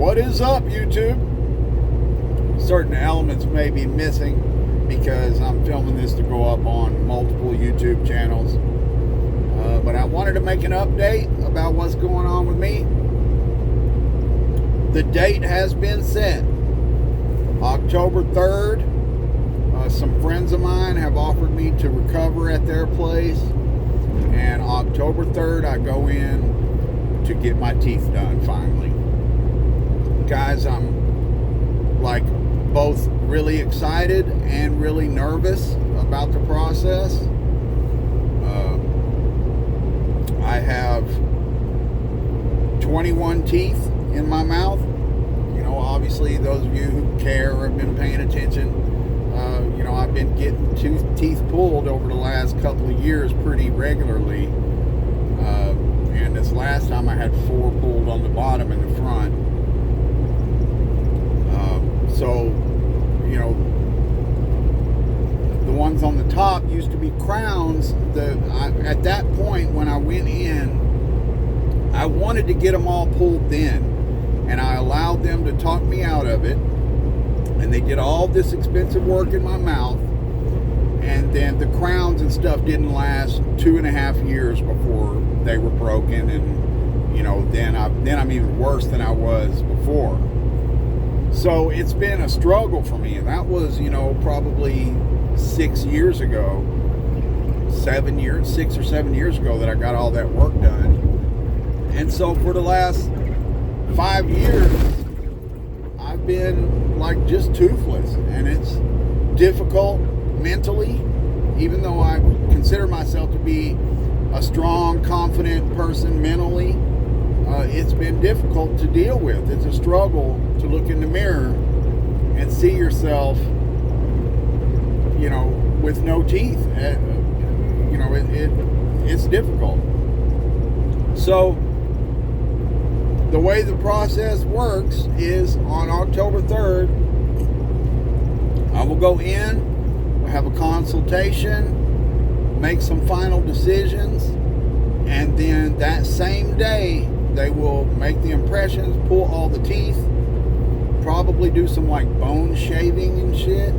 What is up, YouTube? Certain elements may be missing because I'm filming this to go up on multiple YouTube channels. But I wanted to make an update about what's going on with me. The date has been set. October 3rd. Some friends of mine have offered me to recover at their place. And October 3rd, I go in to get my teeth done finally. Guys, I'm like both really excited and really nervous about the process. I have 21 teeth in my mouth. You know, obviously those of you who care or have been paying attention, you know, I've been getting teeth pulled over the last couple of years pretty regularly. And this last time I had 4 pulled on the bottom and the front. So, you know, the ones on the top used to be crowns. At that point when I went in, I wanted to get them all pulled then, and I allowed them to talk me out of it, and they did all this expensive work in my mouth, and then the crowns and stuff didn't last 2.5 years before they were broken, and you know, then I'm even worse than I was before. So it's been a struggle for me, and that was, you know, probably 6 years ago, 6 or 7 years ago that I got all that work done. And so for the last 5 years, I've been like just toothless, and it's difficult mentally, even though I consider myself to be a strong, confident person mentally. It's been difficult to deal with. It's a struggle to look in the mirror and see yourself, you know, with no teeth. You know, it's difficult. So the way the process works is on October 3rd, I will go in, have a consultation, make some final decisions, and then that same day they will make the impressions, pull all the teeth, probably do some like bone shaving and shit,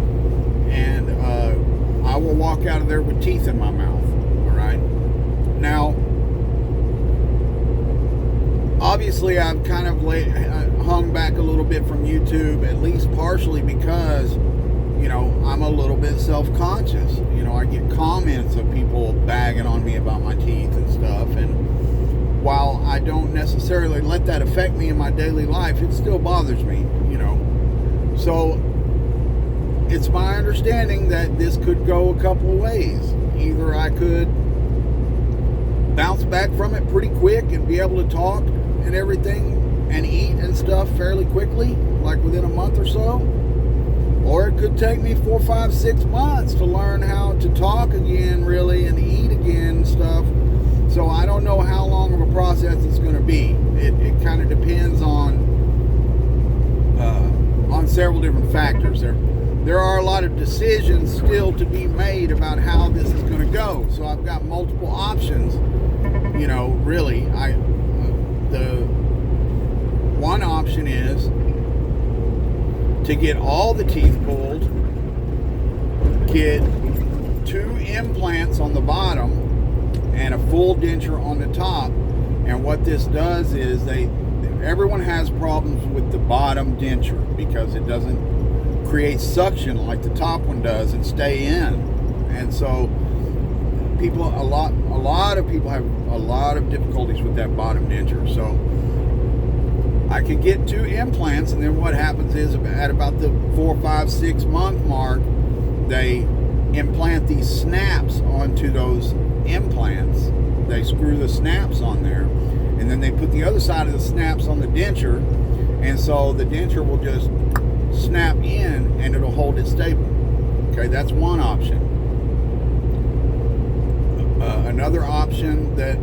and I will walk out of there with teeth in my mouth. All right. Now, obviously, I've kind of hung back a little bit from YouTube, at least partially because, you know, I'm a little bit self-conscious. You know, I get comments of people bagging on me about my teeth and stuff, and while I don't necessarily let that affect me in my daily life, it still bothers me, you know. So it's my understanding that this could go a couple of ways. Either I could bounce back from it pretty quick and be able to talk and everything and eat and stuff fairly quickly, like within a month or so. Or it could take me 4, 5, 6 months to learn how to talk again, really, and eat again and stuff. So I don't know how long of a process it's going to be. It kind of depends on several different factors. There are a lot of decisions still to be made about how this is going to go. So I've got multiple options. You know, really, the one option is to get all the teeth pulled, get 2 implants on the bottom, and a full denture on the top. And what this does is everyone has problems with the bottom denture because it doesn't create suction like the top one does and stay in. And so a lot of people have a lot of difficulties with that bottom denture. So I could get 2 implants, and then what happens is at about the 4, 5, 6 month mark, they implant these snaps onto those implants. They screw the snaps on there, and then they put the other side of the snaps on the denture, and so the denture will just snap in and it'll hold it stable. Okay, that's one option. Another option that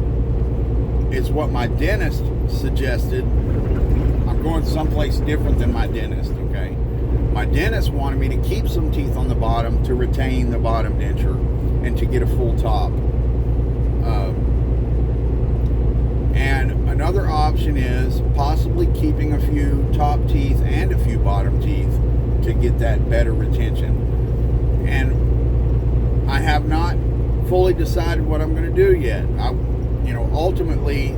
is what my dentist suggested. I'm going someplace different than my dentist, okay? My dentist wanted me to keep some teeth on the bottom to retain the bottom denture and to get a full top. And another option is possibly keeping a few top teeth and a few bottom teeth to get that better retention. And I have not fully decided what I'm going to do yet. Ultimately,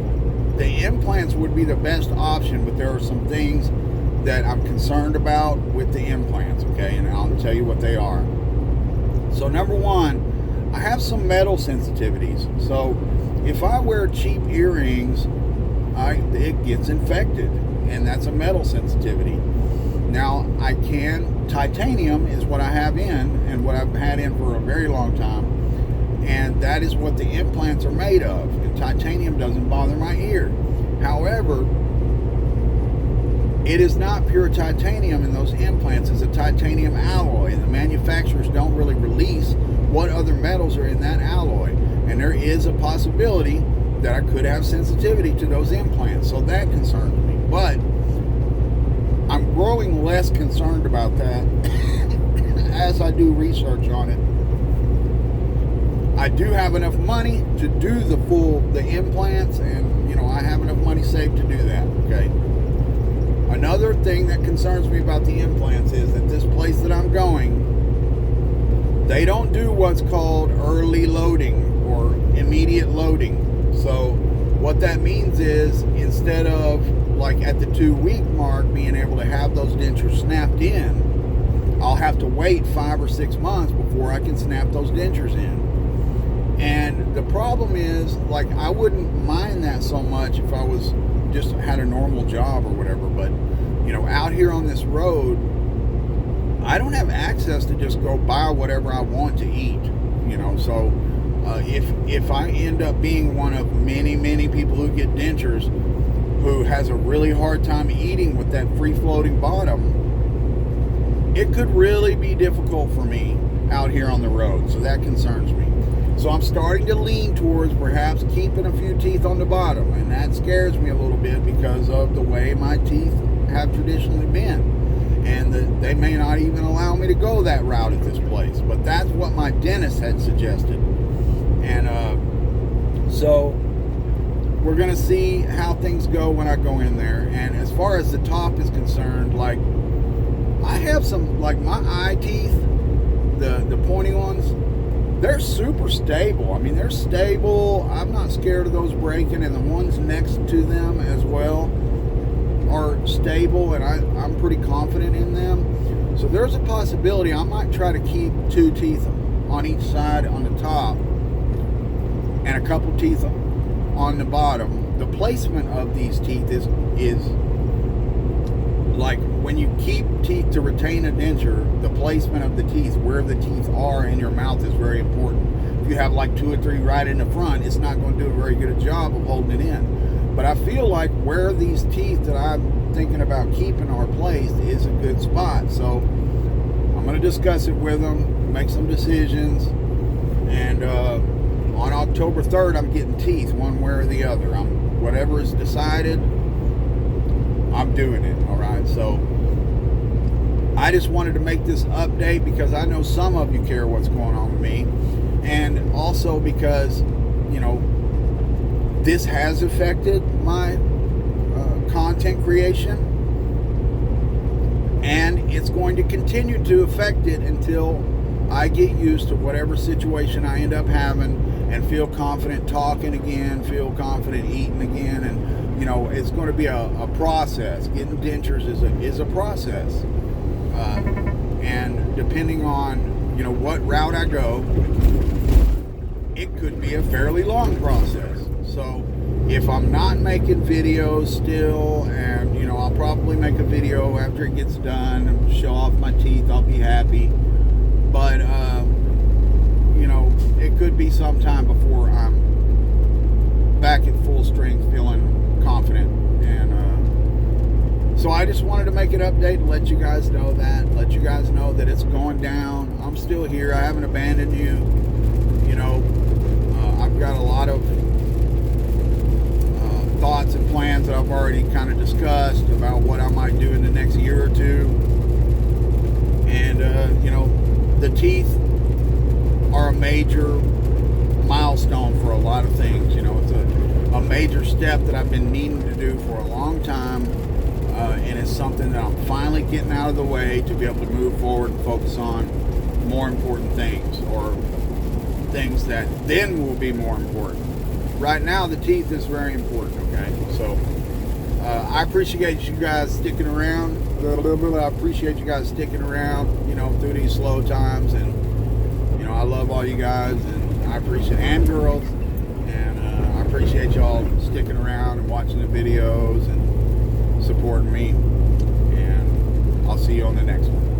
the implants would be the best option, but there are some things that I'm concerned about with the implants, okay? And I'll tell you what they are. So number one, I have some metal sensitivities. So if I wear cheap earrings, it gets infected, and that's a metal sensitivity. Now, titanium is what I have in, and what I've had in for a very long time, and that is what the implants are made of, and titanium doesn't bother my ear. However, it is not pure titanium in those implants. It's a titanium alloy, and the manufacturers don't really release what other metals are in that alloy, and there is a possibility that I could have sensitivity to those implants, so that concerns me. But I'm growing less concerned about that as I do research on it. I do have enough money to do the implants, and I have enough money saved to do that, okay? Another thing that concerns me about the implants is that this place that I'm going, they don't do what's called early loading or immediate loading. So what that means is, instead of like at the 2-week mark being able to have those dentures snapped in, I'll have to wait 5 or 6 months before I can snap those dentures in. And the problem is, like, I wouldn't mind that so much if I was just had a normal job or whatever, but out here on this road, I don't have access to just go buy whatever I want to eat, so if I end up being one of many people who get dentures who has a really hard time eating with that free-floating bottom, it could really be difficult for me out here on the road, so that concerns me. So I'm starting to lean towards perhaps keeping a few teeth on the bottom, and that scares me a little bit because of the way my teeth have traditionally been, and they may not even allow me to go that route at this place, but that's what my dentist had suggested. And so we're gonna see how things go when I go in there. And as far as the top is concerned, like, I have some, like, my eye teeth, the pointy ones, they're super stable. I mean, they're stable. I'm not scared of those breaking, and the ones next to them as well are stable, and I'm pretty confident in them. So there's a possibility I might try to keep 2 teeth on each side on the top and a couple teeth on the bottom. The placement of these teeth is like, when you keep teeth to retain a denture, the placement of the teeth, where the teeth are in your mouth, is very important. If you have like 2 or 3 right in the front, it's not going to do a very good job of holding it in. But I feel like where these teeth that I'm thinking about keeping are placed is a good spot. So I'm going to discuss it with them, make some decisions, and on October 3rd, I'm getting teeth one way or the other. Whatever is decided, I'm doing it, all right? So I just wanted to make this update because I know some of you care what's going on with me, and also because, this has affected my content creation, and it's going to continue to affect it until I get used to whatever situation I end up having and feel confident talking again, feel confident eating again, and it's going to be a process. Getting dentures is a process, and depending on what route I go, it could be a fairly long process. So if I'm not making videos still, and I'll probably make a video after it gets done and show off my teeth, I'll be happy. But it could be some time before I'm back at full strength, feeling confident. And so I just wanted to make an update and let you guys know that it's going down. I'm still here. I haven't abandoned you. I've got a lot of thoughts and plans that I've already kind of discussed about what I might do in the next year or two. And the teeth are a major milestone for a lot of things. a major step that I've been needing to do for a long time, and it's something that I'm finally getting out of the way to be able to move forward and focus on more important things, or things that then will be more important. Right now, the teeth is very important, okay? So I appreciate you guys sticking around. I appreciate you guys sticking around, you know, through these slow times. And, you know, I love all you guys, and I appreciate, and girls, and I appreciate y'all sticking around and watching the videos and supporting me. And I'll see you on the next one.